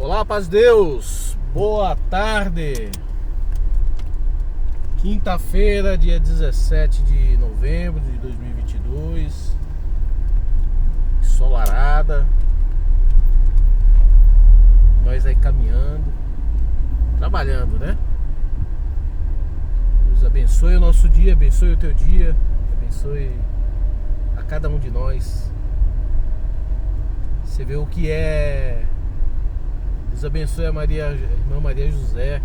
Olá, paz de Deus, boa tarde. Quinta-feira, dia 17 de novembro de 2022, ensolarada. Nós aí caminhando, trabalhando, né? Deus abençoe o nosso dia, abençoe o teu dia, abençoe a cada um de nós. Você vê o que é. Deus abençoe a irmã Maria José,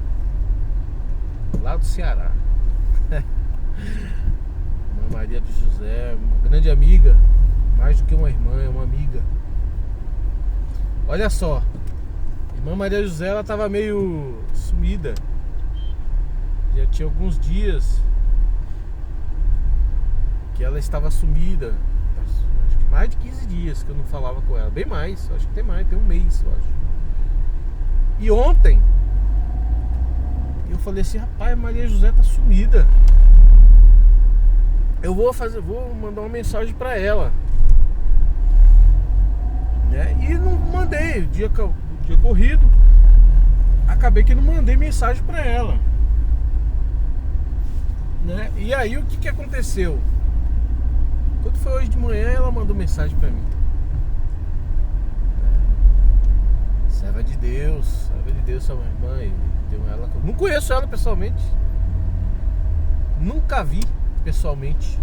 lá do Ceará. Irmã Maria de José, uma grande amiga, mais do que uma irmã, é uma amiga. Olha só, irmã Maria José, ela estava meio sumida. Já tinha alguns dias que ela estava sumida. Acho que mais de 15 dias que eu não falava com ela. Bem mais, acho que tem mais, tem um mês, eu acho. E ontem eu falei assim, rapaz, Maria José tá sumida. Eu vou mandar uma mensagem pra ela, né? E não mandei, dia corrido, acabei que não mandei mensagem pra ela, né? E aí o que aconteceu? Quando foi hoje de manhã, ela mandou mensagem pra mim. Serva de Deus, sua irmã. Não conheço ela pessoalmente, nunca vi pessoalmente.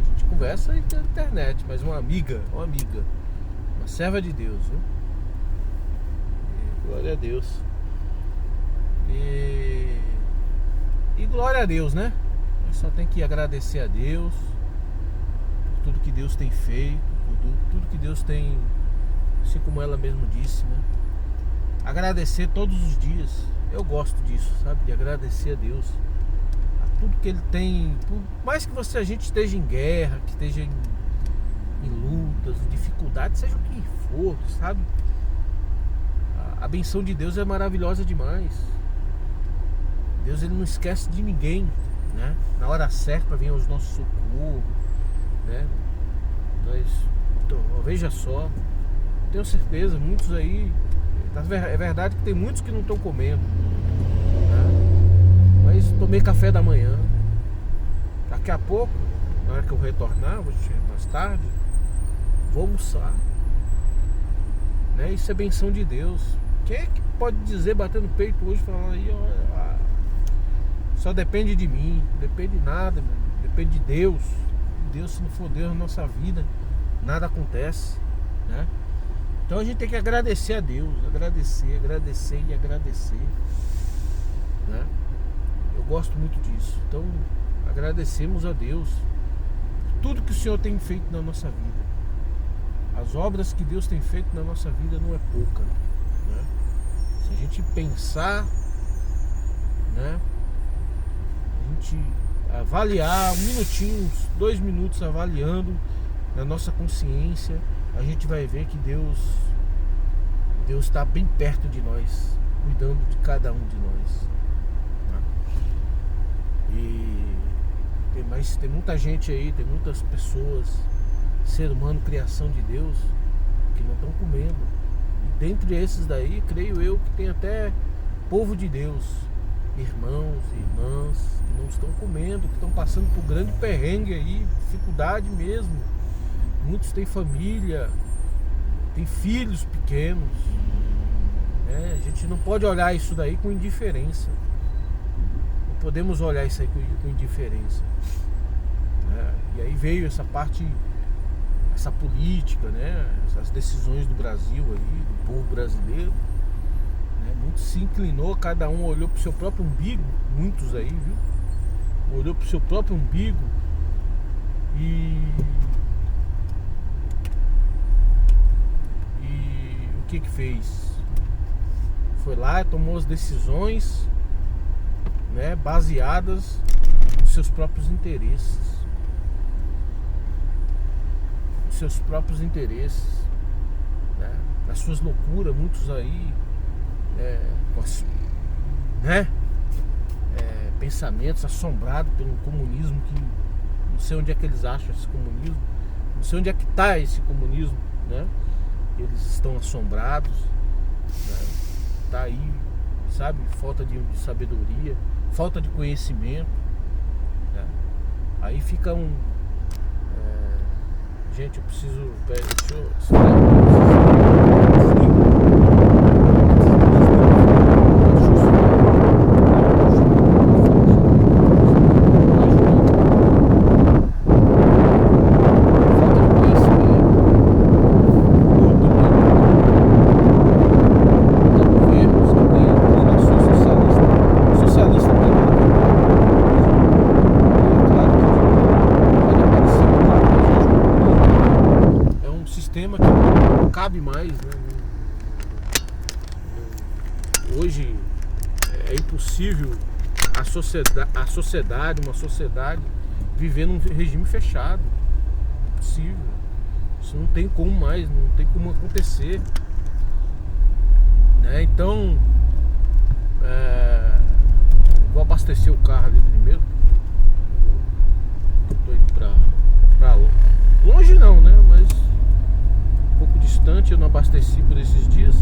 A gente conversa aí pela internet, mas uma amiga, uma serva de Deus, viu? E glória a Deus. E glória a Deus, né? A gente só tem que agradecer a Deus por tudo que Deus tem feito, por tudo que Deus tem, assim como ela mesma disse, né? Agradecer todos os dias. Eu gosto disso, sabe? De agradecer a Deus a tudo que Ele tem. Por mais que a gente esteja em guerra, que esteja em lutas, dificuldades, seja o que for, sabe? A benção de Deus é maravilhosa demais. Deus, Ele não esquece de ninguém, né? Na hora certa vem aos nossos socorros, né? Veja só, tenho certeza, muitos aí. É verdade que tem muitos que não estão comendo, né? Mas tomei café da manhã. Daqui a pouco, na hora que eu retornar, vou chegar mais tarde, vou almoçar, né? Isso é benção de Deus. Quem é que pode dizer, bater no peito hoje, falando aí, ó, só depende de mim? Não depende de nada, depende de Deus. Deus, se não for Deus na nossa vida, nada acontece, né? Então a gente tem que agradecer a Deus, agradecer, né? Eu gosto muito disso. Então agradecemos a Deus por tudo que o Senhor tem feito na nossa vida. As obras que Deus tem feito na nossa vida não é pouca, né? Se a gente pensar, né? A gente avaliar 1 minutinho, 2 minutos avaliando na nossa consciência, a gente vai ver que Deus está bem perto de nós, cuidando de cada um de nós, né? E tem muita gente aí, tem muitas pessoas, ser humano, criação de Deus, que não estão comendo. E dentre esses daí, creio eu que tem até povo de Deus, irmãos e irmãs, que não estão comendo, que estão passando por grande perrengue aí, dificuldade mesmo. Muitos têm família, têm filhos pequenos, né? A gente não pode olhar isso daí com indiferença. Não podemos olhar isso aí com indiferença, né? E aí veio essa parte, essa política, né? Essas decisões do Brasil aí, do povo brasileiro, né? Muito se inclinou, cada um olhou para o seu próprio umbigo, muitos aí, viu? Olhou para o seu próprio umbigo e o que fez? Foi lá e tomou as decisões, né, baseadas nos seus próprios interesses. Né, nas suas loucuras, muitos aí, né, pensamentos assombrados pelo comunismo, que não sei onde é que eles acham esse comunismo, não sei onde é que está esse comunismo, né? Eles estão assombrados, né? tá aí, sabe? Falta de sabedoria, falta de conhecimento, né? Aí fica gente, eu preciso. Deixa eu. Sistema que não cabe mais, né? Hoje é impossível uma sociedade viver num regime fechado. Impossível. Isso não tem como mais, não tem como acontecer, né? Então vou abastecer o carro ali primeiro. Eu tô indo pra longe não, né? Mas um pouco distante, eu não abasteci por esses dias.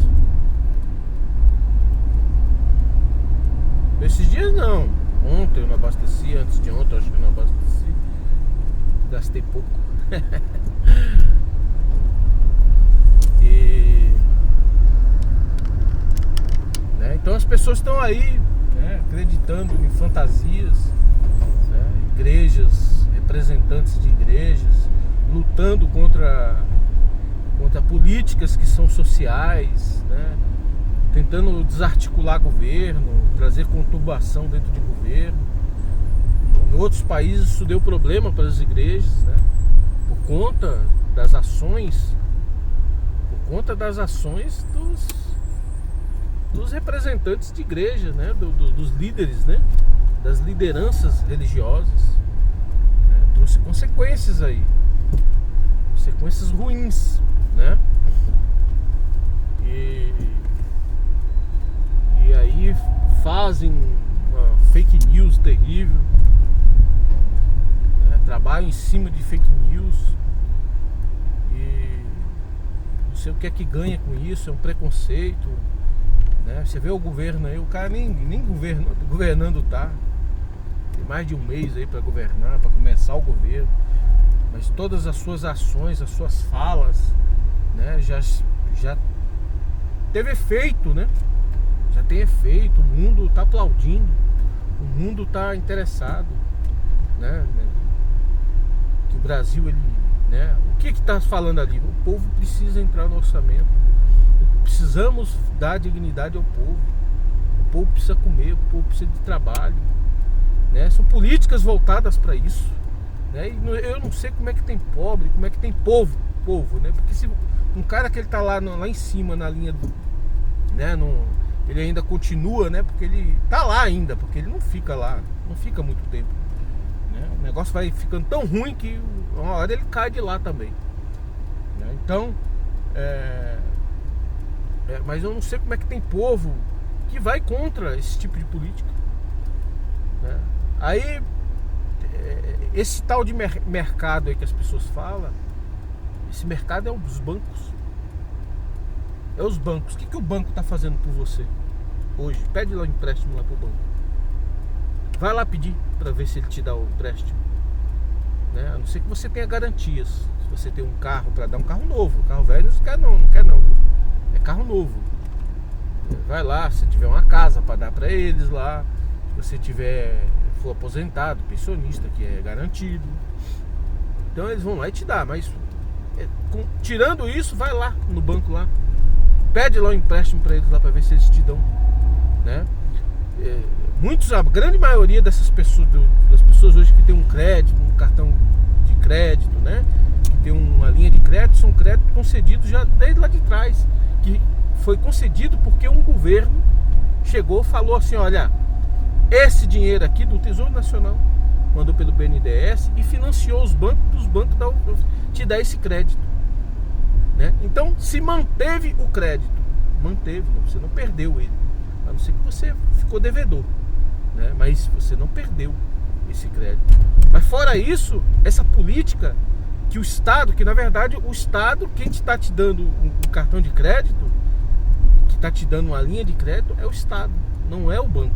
Esses dias não. Ontem eu não abasteci, antes de ontem eu acho que eu não abasteci. Gastei pouco. Né, então as pessoas estão aí, né, acreditando em fantasias, né, igrejas, representantes de igrejas, lutando contra políticas que são sociais, né? Tentando desarticular governo, trazer conturbação dentro de governo. Em outros países isso deu problema para as igrejas, né? Por conta das ações dos representantes de igreja, né? Dos líderes, né? Das lideranças religiosas, né? Trouxe consequências aí, consequências ruins, né? E aí fazem uma fake news terrível, né? Trabalham em cima de fake news e não sei o que é que ganha com isso, é um preconceito, né? Você vê o governo aí, o cara nem governando tá. Tem mais de um mês aí para governar, para começar o governo, mas todas as suas ações, as suas falas, né, já teve efeito, né? Já tem efeito, o mundo está aplaudindo, o mundo está interessado, né? Que o Brasil, ele, né? O que está falando ali? O povo precisa entrar no orçamento, precisamos dar dignidade ao povo, o povo precisa comer, o povo precisa de trabalho, né? São políticas voltadas para isso, né? E eu não sei como é que tem pobre, como é que tem povo, né? Porque se um cara que ele tá lá em cima na linha do, né, ele ainda continua, né? Porque ele tá lá ainda, porque ele não fica lá, não fica muito tempo, né? O negócio vai ficando tão ruim que uma hora ele cai de lá também, né? Então mas eu não sei como é que tem povo que vai contra esse tipo de política, né? Aí esse tal de mercado aí que as pessoas falam, esse mercado é os bancos. É os bancos. O que o banco está fazendo por você hoje? Pede lá um empréstimo lá pro banco. Vai lá pedir para ver se ele te dá o empréstimo, né? A não ser que você tenha garantias. Se você tem um carro para dar, um carro novo, carro velho não quer não, viu? É carro novo. Vai lá, se tiver uma casa para dar para eles lá, se você for aposentado, pensionista, que é garantido, então eles vão lá e te dá. Mas tirando isso, vai lá no banco lá, pede lá um empréstimo para eles lá para ver se eles te dão, né? A grande maioria dessas pessoas, das pessoas hoje que tem um crédito, um cartão de crédito, né, que tem uma linha de crédito, são créditos concedidos já desde lá de trás, que foi concedido porque um governo chegou, falou assim: olha, esse dinheiro aqui do Tesouro Nacional mandou pelo BNDES e financiou os bancos, te dar esse crédito, né? Então se manteve o crédito, você não perdeu ele, a não ser que você ficou devedor, né? Mas você não perdeu esse crédito. Mas fora isso, essa política que o Estado, que na verdade o Estado, quem está te dando um cartão de crédito, que está te dando uma linha de crédito é o Estado, não é o banco,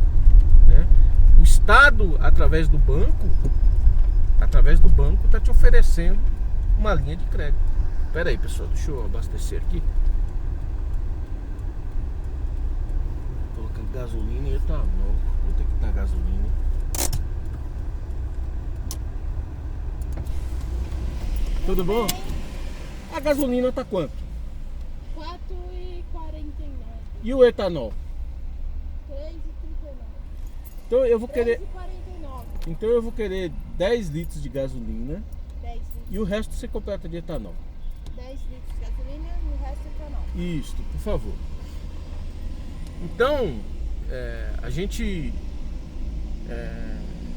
né? O Estado, através do banco, está te oferecendo uma linha de crédito. Espera aí, pessoal, deixa eu abastecer aqui. Vou colocar gasolina e etanol. Vou ter que dar gasolina. Tudo bom? A gasolina tá quanto? 4,49. E o etanol? 3,39. Então eu vou querer, 3,49. 10 litros de gasolina 10 litros. e o resto você completa de etanol. 10 litros de gasolina e o resto é etanol. Isso, por favor. Então, a gente...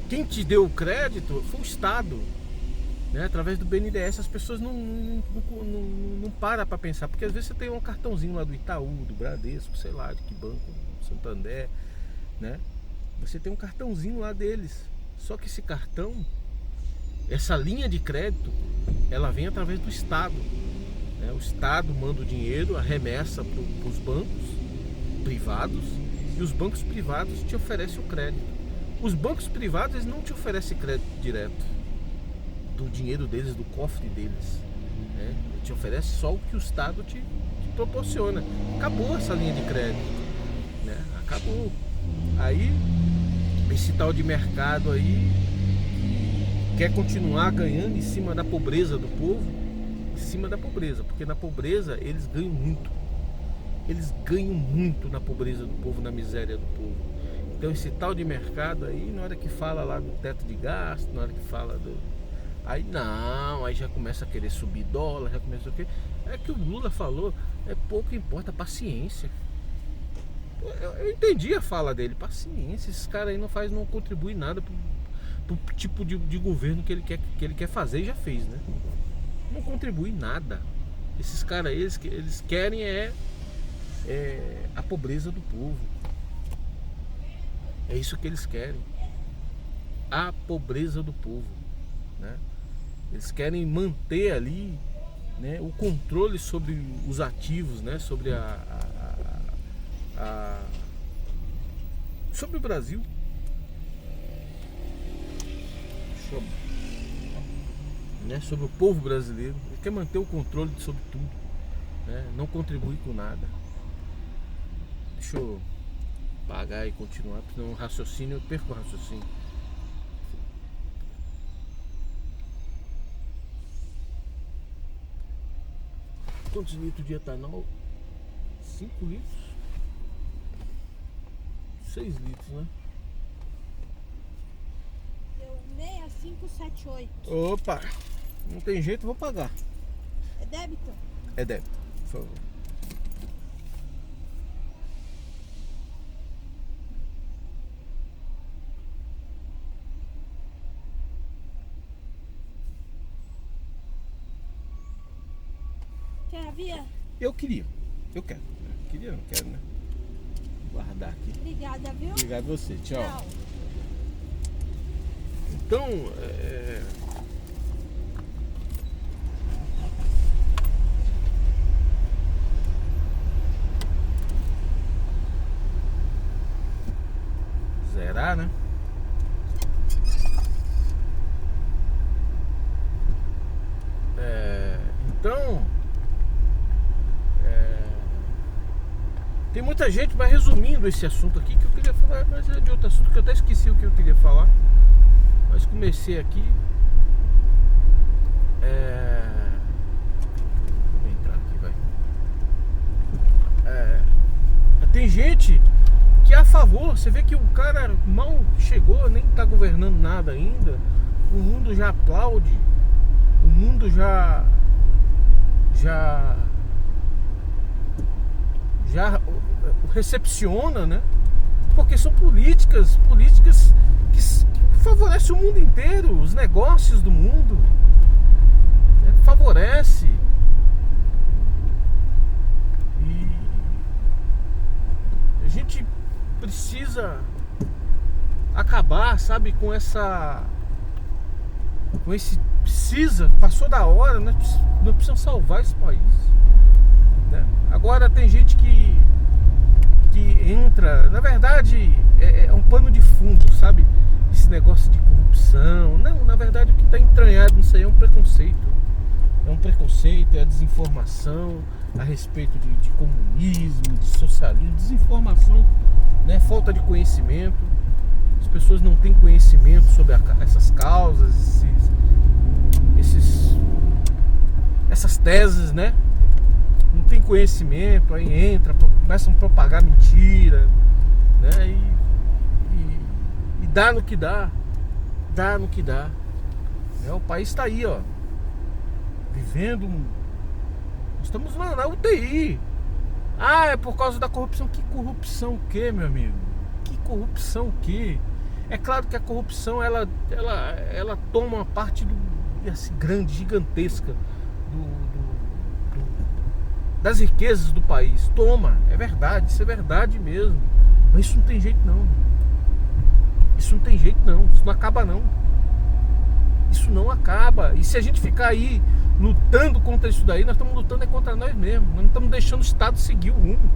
quem te deu o crédito foi o Estado, né? Através do BNDES. As pessoas não param para pensar, porque às vezes você tem um cartãozinho lá do Itaú, do Bradesco, sei lá, de que banco, Santander, né? Você tem um cartãozinho lá deles. Só que esse cartão, essa linha de crédito, ela vem através do Estado, né? O Estado manda o dinheiro, a remessa para os bancos privados, e os bancos privados te oferecem o crédito. Os bancos privados, eles não te oferecem crédito direto do dinheiro deles, do cofre deles, né? Ele te oferece só o que o Estado te proporciona. Acabou essa linha de crédito, né? Acabou. Aí esse tal de mercado aí quer continuar ganhando em cima da pobreza do povo, em cima da pobreza, porque na pobreza eles ganham muito. Eles ganham muito na pobreza do povo, na miséria do povo. Então esse tal de mercado aí, na hora que fala lá do teto de gasto, na hora que fala do... Aí não, aí já começa a querer subir dólar, já começa o quê? É que o Lula falou, pouco importa a paciência. Eu entendi a fala dele, paciência, esses caras aí não contribuem nada pro tipo de governo que ele quer fazer e já fez, né? Não contribui nada. Esses caras aí, eles querem a pobreza do povo. É isso que eles querem. A pobreza do povo, né? Eles querem manter ali, né, o controle sobre os ativos, né? Sobre sobre o Brasil. Né, sobre o povo brasileiro. Ele quer manter o controle sobre tudo, né? Não contribui com nada. Deixa eu pagar e continuar, porque senão o raciocínio, eu perco o raciocínio. Quantos litros de etanol? 5 litros? 6 litros, né? Deu 6578. Opa! Não tem jeito, vou pagar. É débito? É débito, por favor. Quer a via? Eu quero. Queria, não quero, né? Vou guardar aqui. Obrigada, viu? Obrigado a você, tchau. Tchau. Então, zerar, né? Então, tem muita gente, mas resumindo esse assunto aqui, que eu queria falar, mas é de outro assunto que eu até esqueci o que eu queria falar. Mas comecei aqui. Vou entrar aqui, vai. Tem gente que é a favor. Você vê que o cara mal chegou, nem tá governando nada ainda. O mundo já aplaude. O mundo já o recepciona, né? Porque são políticas que favorecem o mundo inteiro, os negócios do mundo, né? Favorece. E a gente precisa acabar, sabe, com esse passou da hora, né? Nós precisamos salvar esse país, né? Agora tem gente que entra, na verdade, é um pano de fundo, sabe? Esse negócio de corrupção. Não, na verdade o que está entranhado nisso aí é um preconceito. É um preconceito, é a desinformação a respeito de comunismo, de socialismo, desinformação, né? Falta de conhecimento. As pessoas não têm conhecimento sobre essas causas, essas teses, né? Não tem conhecimento, aí começam a propagar mentira, né? E dá no que dá. Dá no que dá. O país está aí, ó, vivendo estamos na UTI. Ah, é por causa da corrupção. Que corrupção o quê, meu amigo? Que corrupção o quê? É claro que a corrupção ela toma uma parte assim, grande, gigantesca das riquezas do país. Toma, é verdade, isso é verdade mesmo. Mas isso não tem jeito não. Isso não tem jeito não. Isso não acaba não. Isso não acaba. E se a gente ficar aí lutando contra isso daí, nós estamos lutando contra nós mesmos. Nós não estamos deixando o Estado seguir o rumo.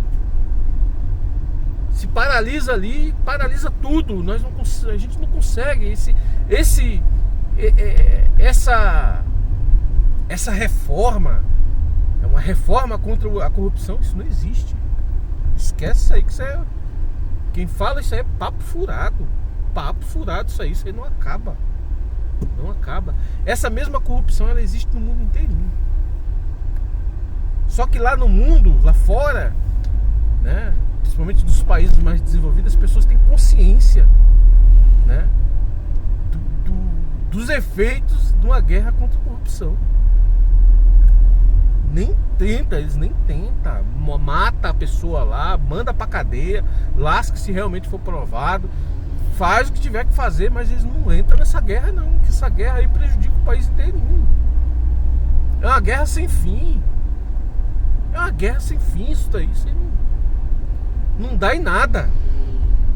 Se paralisa ali, paralisa tudo. A gente não consegue. Essa reforma é uma reforma contra a corrupção. Isso não existe. Esquece isso aí, que isso é, quem fala isso aí é papo furado. Papo furado isso aí não acaba. Não acaba. Essa mesma corrupção ela existe no mundo inteirinho. Só que lá no mundo, lá fora, né, principalmente dos países mais desenvolvidos, as pessoas têm consciência, né, dos efeitos de uma guerra contra a corrupção. Eles nem tentam. Mata a pessoa lá, manda pra cadeia, lasca se realmente for provado. Faz o que tiver que fazer, mas eles não entram nessa guerra não, porque essa guerra aí prejudica o país inteirinho. É uma guerra sem fim. É uma guerra sem fim isso daí. Isso aí não dá em nada.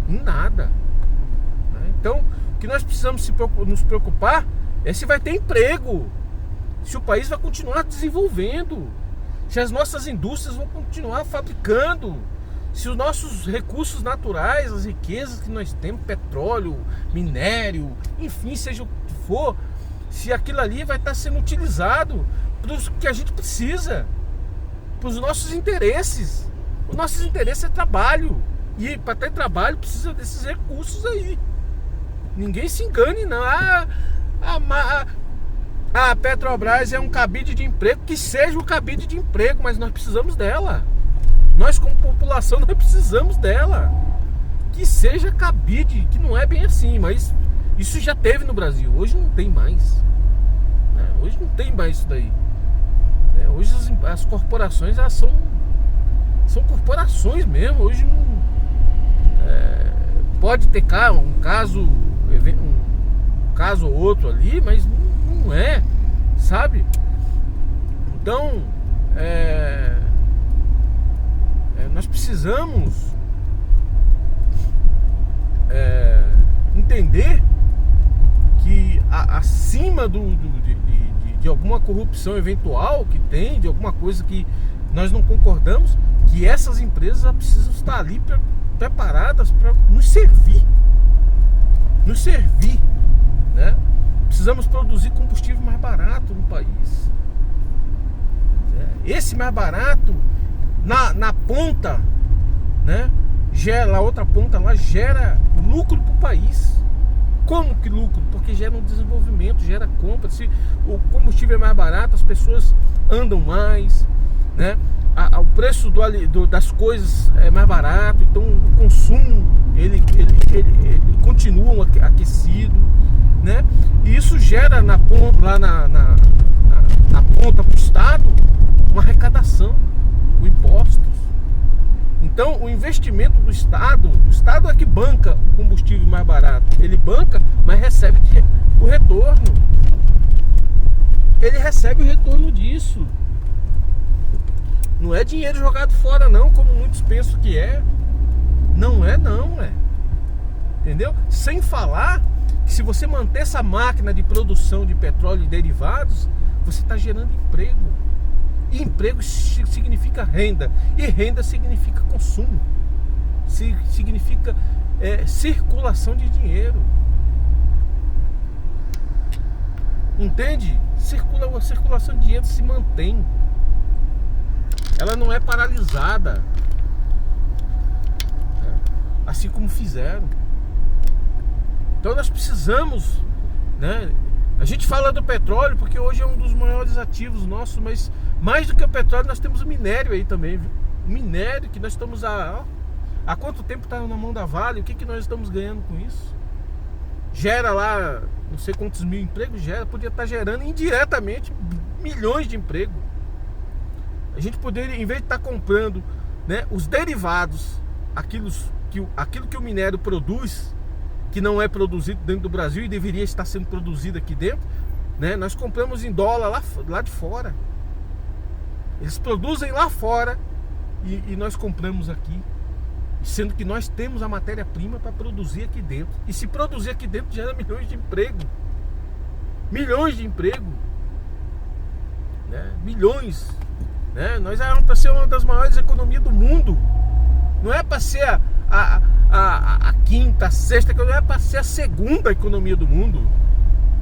Em nada. Então, o que nós precisamos nos preocupar é se vai ter emprego, se o país vai continuar desenvolvendo, se as nossas indústrias vão continuar fabricando, se os nossos recursos naturais, as riquezas que nós temos, petróleo, minério, enfim, seja o que for, se aquilo ali vai estar sendo utilizado para o que a gente precisa, para os nossos interesses. Os nossos interesses é trabalho. E para ter trabalho precisa desses recursos aí. Ninguém se engane não. A Petrobras é um cabide de emprego, que seja um cabide de emprego, mas nós precisamos dela. Nós como população nós precisamos dela. Que seja cabide, que não é bem assim, mas isso já teve no Brasil. Hoje não tem mais, né? Hoje não tem mais isso daí, né? Hoje as corporações elas são corporações mesmo. Hoje não, pode ter um caso ou outro ali, mas não é, sabe? Então nós precisamos entender que acima de alguma corrupção eventual que tem, de alguma coisa que nós não concordamos, que essas empresas precisam estar ali preparadas para nos servir, né? Precisamos produzir combustível mais barato no país. Esse mais barato na ponta, né? Gera, a outra ponta lá gera lucro para o país. Como que lucro? Porque gera um desenvolvimento, gera compra. Se o combustível é mais barato, as pessoas andam mais, né? O preço das coisas é mais barato, então o consumo ele continua aquecido, né? E isso gera lá na ponta para o Estado uma arrecadação com impostos. Então o investimento do Estado é que banca o combustível mais barato. Ele banca, mas recebe o retorno. Ele recebe o retorno disso. Não é dinheiro jogado fora não, como muitos pensam que é. Não é não, entendeu? Sem falar que se você manter essa máquina de produção de petróleo e derivados, você está gerando emprego. E emprego significa renda. E renda significa consumo. significa circulação de dinheiro. Entende? A circulação de dinheiro se mantém. Ela não é paralisada. Assim como fizeram. Então nós precisamos, né? A gente fala do petróleo porque hoje é um dos maiores ativos nossos, mas mais do que o petróleo nós temos o minério aí também, viu? O minério que nós estamos há quanto tempo está na mão da Vale? O que nós estamos ganhando com isso? Gera lá não sei quantos mil empregos, podia estar gerando indiretamente milhões de empregos. A gente poderia, em vez de estar comprando, né, os derivados, aquilo que o minério produz, que não é produzido dentro do Brasil e deveria estar sendo produzido aqui dentro, né, nós compramos em dólar lá de fora. Eles produzem lá fora e nós compramos aqui, sendo que nós temos a matéria-prima para produzir aqui dentro. E se produzir aqui dentro gera milhões de emprego. Milhões de emprego, né? Milhões, né? Nós éramos para ser uma das maiores economias do mundo. Não é para ser a quinta, a sexta, não é para ser a segunda economia do mundo.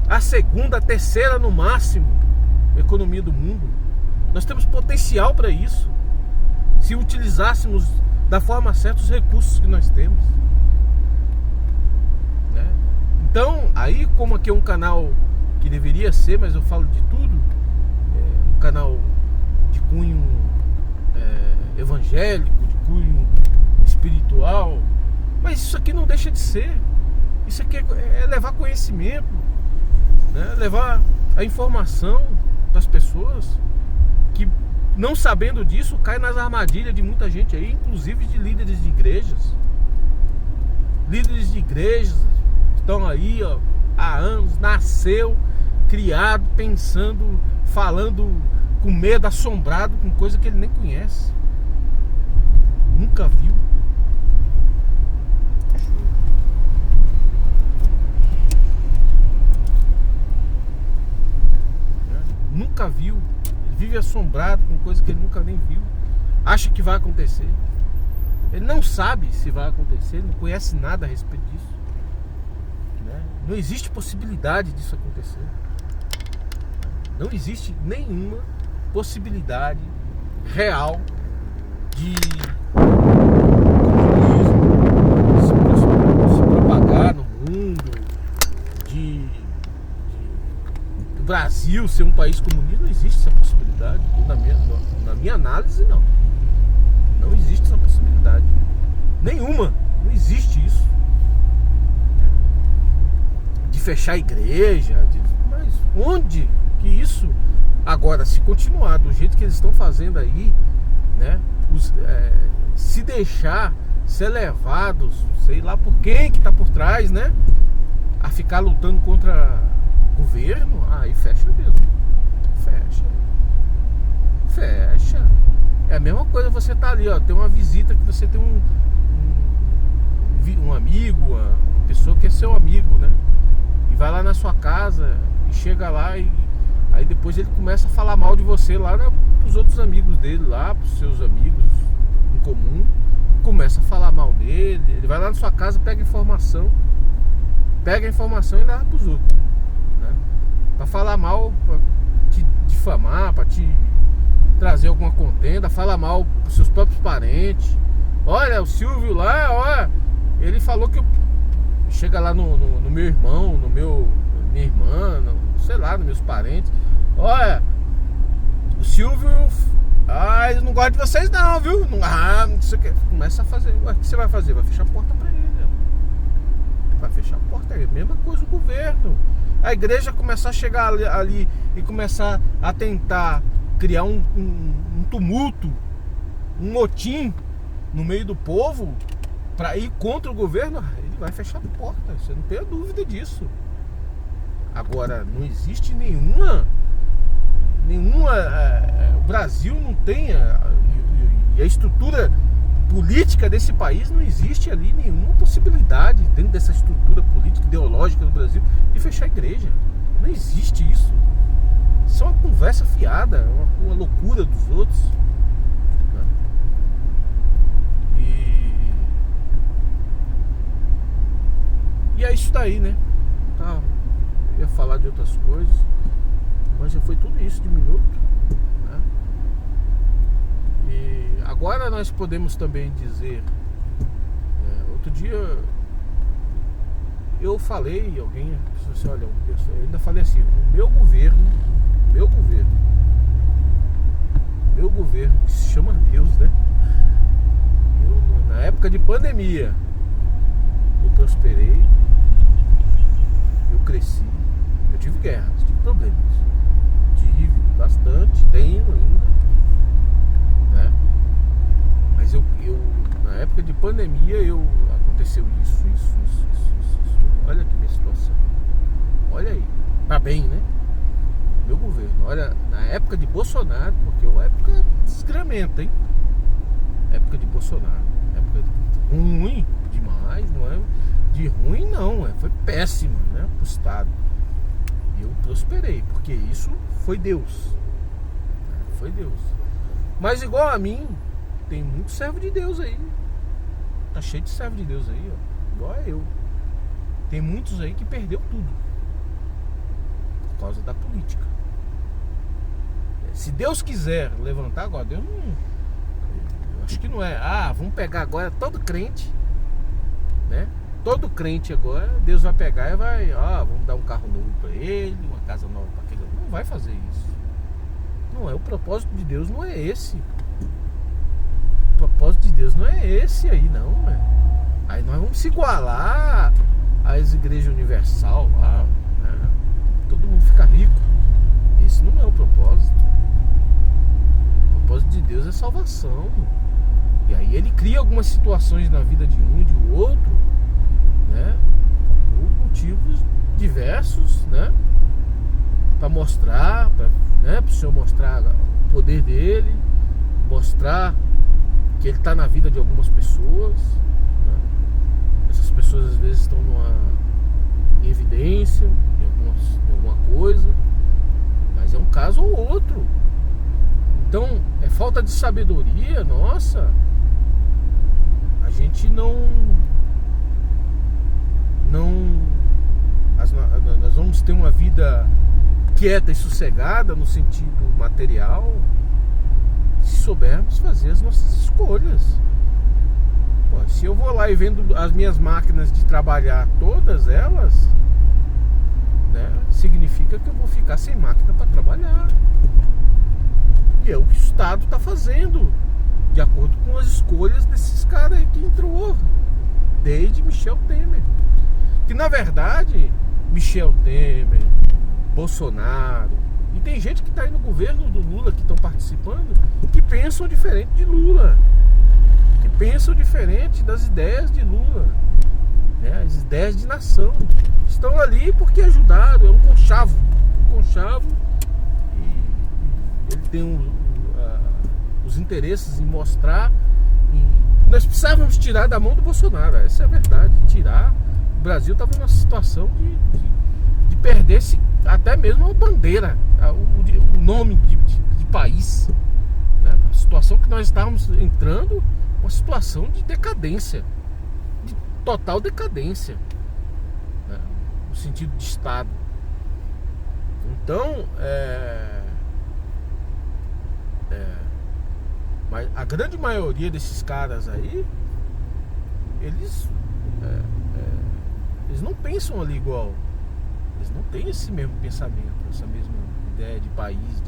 A segunda, a terceira no máximo economia do mundo. Nós temos potencial para isso, se utilizássemos da forma certa os recursos que nós temos, né? Então, aí como aqui é um canal que deveria ser, mas eu falo de tudo, um canal de cunho evangélico, de cunho espiritual, mas isso aqui não deixa de ser. Isso aqui é levar conhecimento, né? Levar a informação para as pessoas que, não sabendo disso, cai nas armadilhas de muita gente aí, inclusive de líderes de igrejas. Líderes de igrejas estão aí, ó, há anos, nasceu, criado, pensando, falando com medo, assombrado com coisa que ele nem conhece, nunca viu. Nunca viu. Ele vive assombrado com coisa que ele nunca nem viu. Acha que vai acontecer. Ele não sabe se vai acontecer, não conhece nada a respeito disso, né? Não existe possibilidade disso acontecer. Não existe nenhuma possibilidade real de comunismo se propagar no mundo, do Brasil ser um país comunista. Não existe essa possibilidade. Na minha análise, não. Não existe essa possibilidade nenhuma. Não existe isso de fechar a igreja, mas onde que isso? Agora, se continuar do jeito que eles estão fazendo aí, né, se deixar ser levados, sei lá por quem que está por trás, né, a ficar lutando contra o governo, aí fecha mesmo. Fecha. É a mesma coisa, você tá ali, ó, tem uma visita que você tem um amigo, uma pessoa que é seu amigo, né? E vai lá na sua casa e chega lá e aí depois ele começa a falar mal de você lá, né, pros outros amigos dele lá, pros seus amigos em comum, começa a falar mal dele. Ele vai lá na sua casa, pega a informação e leva pros outros, né? Pra falar mal, pra te difamar, pra te trazer alguma contenda, fala mal pros seus próprios parentes. Olha, o Silvio lá, ó, ele falou que chega lá no meu irmão, minha irmã, sei lá, nos meus parentes. Olha, o Silvio, ele não gosta de vocês não, viu? Não sei o que. Começa a fazer. Ué, o que você vai fazer? Vai fechar a porta pra ele. Vai fechar a porta. É a mesma coisa o governo. A igreja começar a chegar ali e começar a tentar criar um tumulto, um motim no meio do povo para ir contra o governo, ele vai fechar a porta, você não tem dúvida disso. Agora, não existe nenhuma o Brasil não tem e a estrutura política desse país, não existe ali nenhuma possibilidade dentro dessa estrutura política ideológica do Brasil de fechar a igreja. Não existe isso. Isso é uma conversa fiada, uma loucura dos outros. E daí, né? Tá, eu ia falar de outras coisas, mas já foi tudo isso de minuto, né? E agora nós podemos também dizer, outro dia eu falei, alguém disse assim, olha, eu ainda falei assim, o meu governo, que se chama Deus, né? Na época de pandemia, eu prosperei, eu cresci, eu tive guerras, tive problemas, tive bastante, tenho ainda, né? Mas eu na época de pandemia, aconteceu isso. Olha aqui minha situação, olha aí, tá bem, né? Meu governo, olha, na época de Bolsonaro, porque é uma época desgramenta, hein? Época de Bolsonaro, época ruim demais, não é? De ruim não, foi péssima, né? Pro estado. E eu prosperei, porque isso foi Deus, foi Deus. Mas igual a mim, tem muito servo de Deus aí, tá cheio de servo de Deus aí, ó, igual a eu. Tem muitos aí que perdeu tudo por causa da política. Se Deus quiser levantar agora, Deus não, eu acho que não é, vamos pegar agora todo crente, né? Todo crente agora, Deus vai pegar e vai, vamos dar um carro novo para ele, uma casa nova para aquele. Não vai fazer isso. Não é, o propósito de Deus não é esse. O propósito de Deus não é esse aí, não, né? Aí nós vamos se igualar às igrejas universal lá, né? Todo mundo fica rico. Esse não é o propósito. O propósito de Deus é salvação. E aí ele cria algumas situações na vida de um e de outro, né? Por motivos diversos, né? Para mostrar, para o Senhor mostrar o poder dele, mostrar que ele está na vida de algumas pessoas, né? Essas pessoas às vezes estão em evidência em alguma coisa, mas é um caso ou outro. Então é falta de sabedoria nossa. A gente nós vamos ter uma vida quieta e sossegada no sentido material se soubermos fazer as nossas escolhas. Pô, se eu vou lá e vendo as minhas máquinas de trabalhar, todas elas, né, significa que eu vou ficar sem máquina para trabalhar. E é o que o Estado está fazendo, de acordo com as escolhas desses caras aí que entrou, desde Michel Temer. Que na verdade, Michel Temer, Bolsonaro, e tem gente que está aí no governo do Lula, que estão participando, que pensam diferente de Lula, que pensam diferente das ideias de Lula, né? As ideias de nação. Estão ali porque ajudaram, é um conchavo, e ele tem os interesses em mostrar. Nós precisávamos tirar da mão do Bolsonaro, essa é a verdade, tirar. O Brasil estava numa situação de perder até mesmo a bandeira, o nome de país, né? A situação que nós estávamos entrando, uma situação de decadência, de total decadência, né? No sentido de Estado. Então, mas a grande maioria desses caras aí, eles não pensam ali igual. Eles não têm esse mesmo pensamento, essa mesma ideia de país,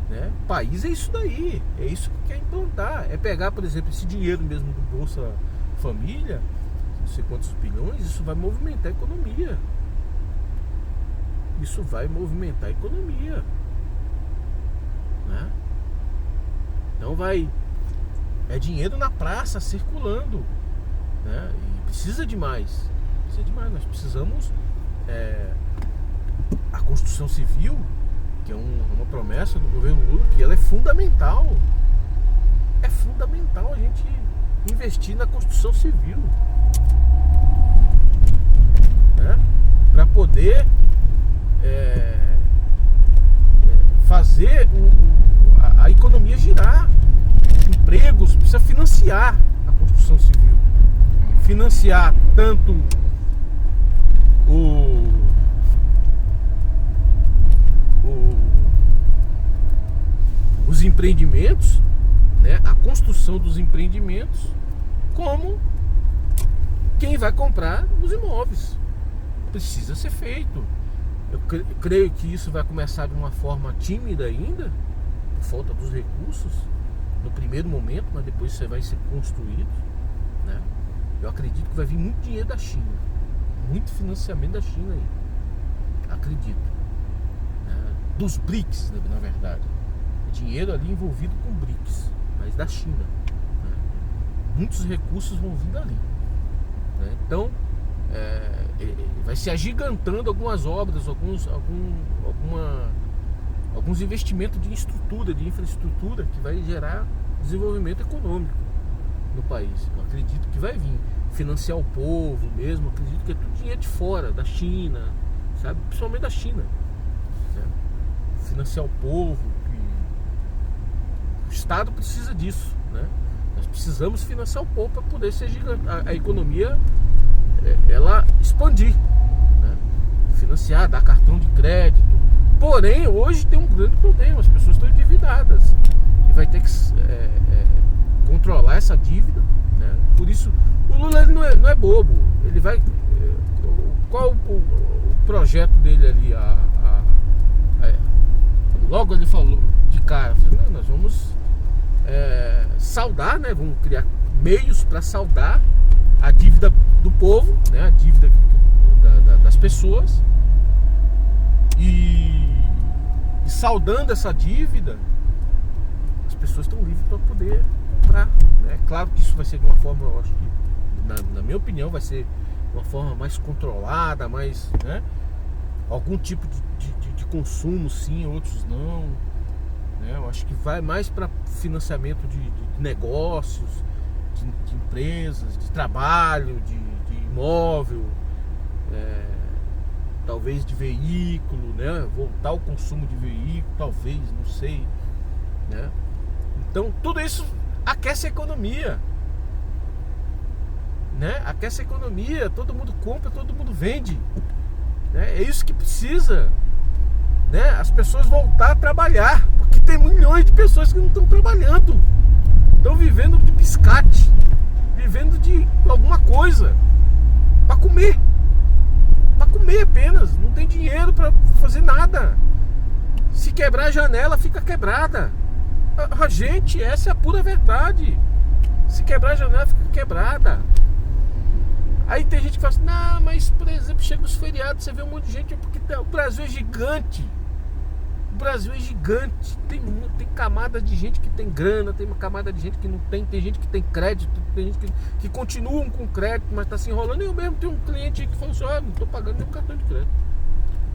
né? País é isso daí, é isso que quer implantar. É pegar, por exemplo, esse dinheiro mesmo do Bolsa Família, não sei quantos bilhões, isso vai movimentar a economia. Isso vai movimentar a economia, né? Então é dinheiro na praça circulando, né? E precisa de mais. Nós precisamos a construção civil, que é uma promessa do governo Lula, que ela é fundamental. É fundamental a gente investir na construção civil, né? Para poder fazer a economia girar. Empregos, precisa financiar a construção civil, financiar tanto os empreendimentos, né, a construção dos empreendimentos, como quem vai comprar os imóveis. Precisa ser feito. Eu creio que isso vai começar de uma forma tímida ainda, por falta dos recursos, no primeiro momento, mas depois isso vai ser construído, né? Eu acredito que vai vir muito dinheiro da China, muito financiamento da China aí, acredito, né? Dos BRICS, na verdade, dinheiro ali envolvido com BRICS, mas da China, né? Muitos recursos vão vir dali, né? Então vai se agigantando algumas obras, alguns investimentos de estrutura, de infraestrutura, que vai gerar desenvolvimento econômico no país. Eu acredito que vai vir financiar o povo mesmo. Eu acredito que é tudo dinheiro de fora, da China, sabe? Principalmente da China, né? Financiar o povo, o Estado precisa disso, né? Nós precisamos financiar o povo para poder ser a economia ela expandir, né? Financiar, dar cartão de crédito. Porém, hoje tem um grande problema, as pessoas estão endividadas e vai ter que controlar essa dívida, né? Por isso, o Lula ele não é bobo. Ele vai... qual o projeto dele ali? Logo ele falou de cara, não, nós vamos saldar, né? Vamos criar meios para saldar a dívida do povo, né? A dívida das pessoas, e saldando essa dívida, as pessoas estão livres para poder comprar, né? Claro que isso vai ser de uma forma, eu acho que, na minha opinião, vai ser de uma forma mais controlada, mais, né? Algum tipo de consumo sim, outros não, né? Eu acho que vai mais para financiamento de negócios, de empresas, de trabalho, de imóvel, talvez de veículo, né? Voltar ao consumo de veículo, talvez, não sei, né? Então tudo isso aquece a economia, né? Aquece a economia, todo mundo compra, todo mundo vende, né? É isso que precisa, né? As pessoas voltar a trabalhar, porque tem milhões de pessoas que não estão trabalhando, estão vivendo de biscate, vivendo de alguma coisa para comer apenas, não tem dinheiro para fazer nada. Se quebrar a janela, fica quebrada. Gente, essa é a pura verdade. Se quebrar a janela, fica quebrada. Aí tem gente que fala assim, não, mas por exemplo, chega os feriados, você vê um monte de gente, porque o Brasil é gigante. O Brasil é gigante. Tem camada de gente que tem grana, tem uma camada de gente que não tem gente que tem crédito, tem gente que continuam com crédito, mas está se enrolando. Eu mesmo tenho um cliente que falou assim, não estou pagando nenhum cartão de crédito.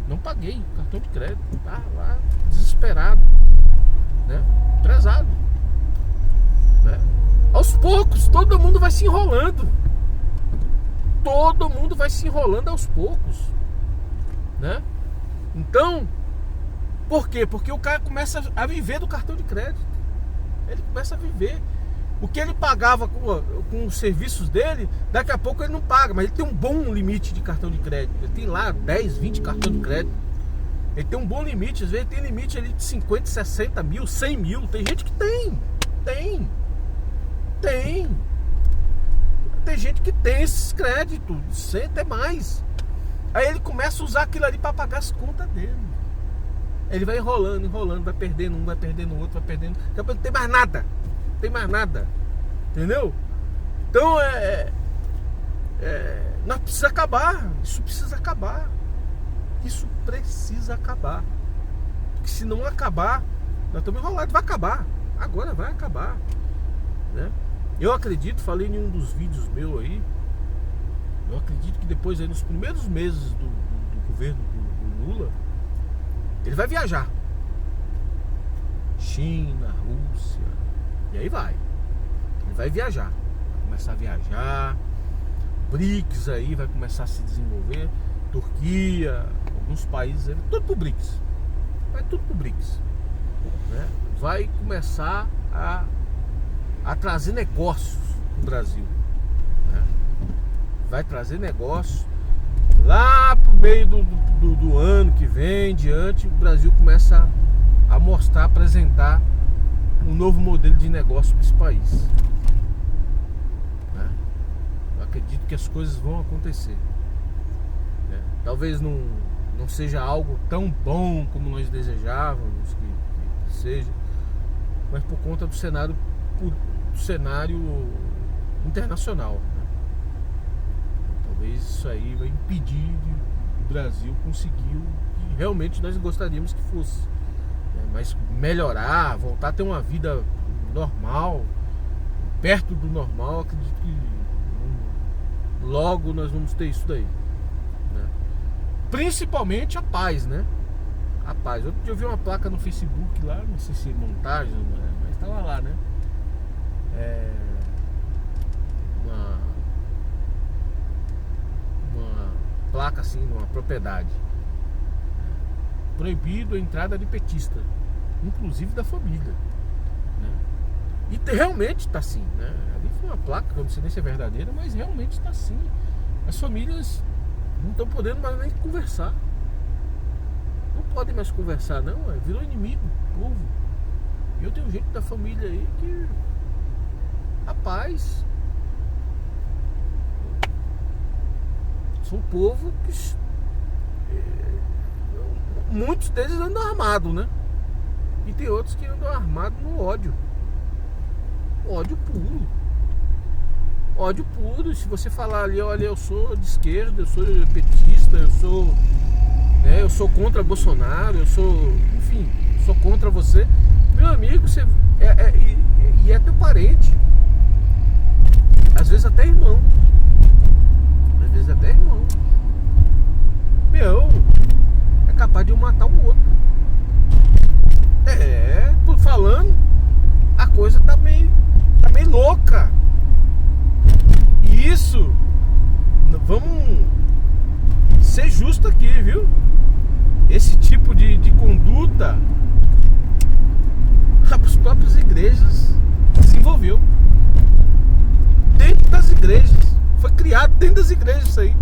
Não paguei cartão de crédito, tá lá desesperado, né? Atrasado, né? Aos poucos, todo mundo vai se enrolando. Todo mundo vai se enrolando aos poucos, né? Então, por quê? Porque o cara começa a viver do cartão de crédito. Ele começa a viver. O que ele pagava com os serviços dele, daqui a pouco ele não paga, mas ele tem um bom limite de cartão de crédito. Ele tem lá 10, 20 cartão de crédito. Ele tem um bom limite, às vezes ele tem limite ali de 50, 60 mil, 100 mil. Tem gente que tem. Tem gente que tem esses créditos, 100 até mais. Aí ele começa a usar aquilo ali para pagar as contas dele. Ele vai enrolando, vai perdendo um, vai perdendo outro, vai perdendo. Não tem mais nada. Entendeu? Então nós precisamos acabar. Isso precisa acabar. Porque se não acabar, nós estamos enrolados. Vai acabar. Agora vai acabar, né? Eu acredito, falei em um dos vídeos meus aí, eu acredito que depois aí, nos primeiros meses do governo do Lula, ele vai viajar. China, Rússia, e aí vai. Ele vai viajar. Vai começar a viajar. BRICS aí vai começar a se desenvolver. Turquia, alguns países aí, tudo pro BRICS. Vai tudo pro BRICS, né? Vai começar a trazer negócios no Brasil, né? Vai trazer negócios. lá pro meio do ano que vem, diante, o Brasil começa a mostrar, apresentar um novo modelo de negócio para esse país. Né? Eu acredito que as coisas vão acontecer. Né? Talvez não seja algo tão bom como nós desejávamos que seja, mas por conta do cenário internacional. Né? Talvez isso aí vai impedir o Brasil conseguir o que realmente nós gostaríamos que fosse. Mas melhorar, voltar a ter uma vida normal, perto do normal, acredito que logo nós vamos ter isso daí. Né? Principalmente a paz, né? A paz. Eu vi uma placa no Facebook lá, não sei se é montagem, mas estava lá, né? Uma placa assim, numa propriedade. Proibido a entrada de petista, inclusive da família, né? E realmente está assim, né? Ali foi uma placa, eu não sei nem se é verdadeira, mas realmente está assim. As famílias não estão podendo mais nem conversar, não podem mais conversar, não, virou inimigo do povo. E eu tenho gente da família aí que, rapaz, são um povo que muitos deles andam armados, né? E tem outros que andam armados no ódio. Ódio puro. Ódio puro. E se você falar ali, olha, eu sou de esquerda, eu sou petista, eu sou contra Bolsonaro, enfim, sou contra você. Meu amigo, você é teu parente. Às vezes até irmão. Meu, capaz de um matar o outro. Tô falando, a coisa tá meio louca. E isso, vamos ser justos aqui, viu? Esse tipo de conduta, as próprias igrejas desenvolveu. Dentro das igrejas. Foi criado dentro das igrejas isso aí.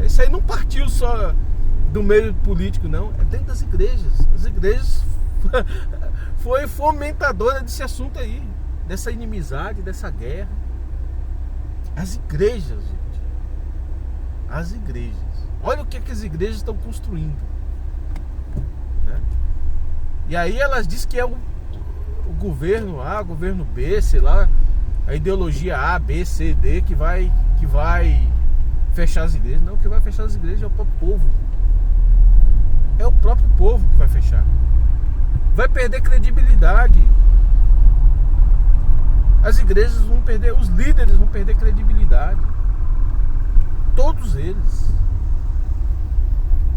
Isso aí não partiu só do meio político, não. É dentro das igrejas. As igrejas foi fomentadora desse assunto aí, dessa inimizade, dessa guerra. As igrejas, gente. As igrejas. Olha o que as igrejas estão construindo. Né? E aí elas dizem que é o governo A, o governo B, sei lá, a ideologia A, B, C, D que vai fechar as igrejas. Não, quem vai fechar as igrejas é o próprio povo. É o próprio povo que vai fechar. Vai perder credibilidade. As igrejas vão perder, os líderes vão perder credibilidade. Todos eles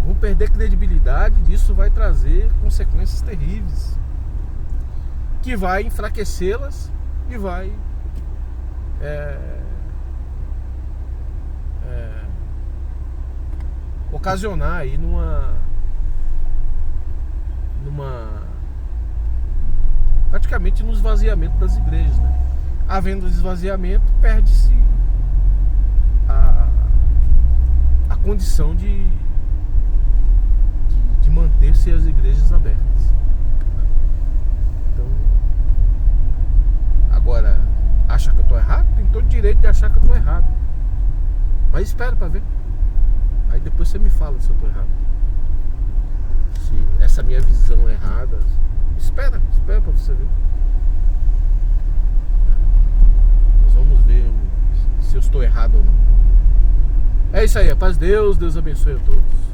vão perder credibilidade. E isso vai trazer consequências terríveis, que vai enfraquecê-las e vai ocasionar aí praticamente no esvaziamento das igrejas, né? Havendo esvaziamento, perde-se a condição de manter-se as igrejas abertas. Então, agora, acha que eu estou errado? Tem todo o direito de achar que eu estou errado, mas espera para ver. Aí depois você me fala se eu estou errado, se essa minha visão é errada. Espera para você ver. Nós vamos ver se eu estou errado ou não. É isso aí, a paz de Deus abençoe a todos.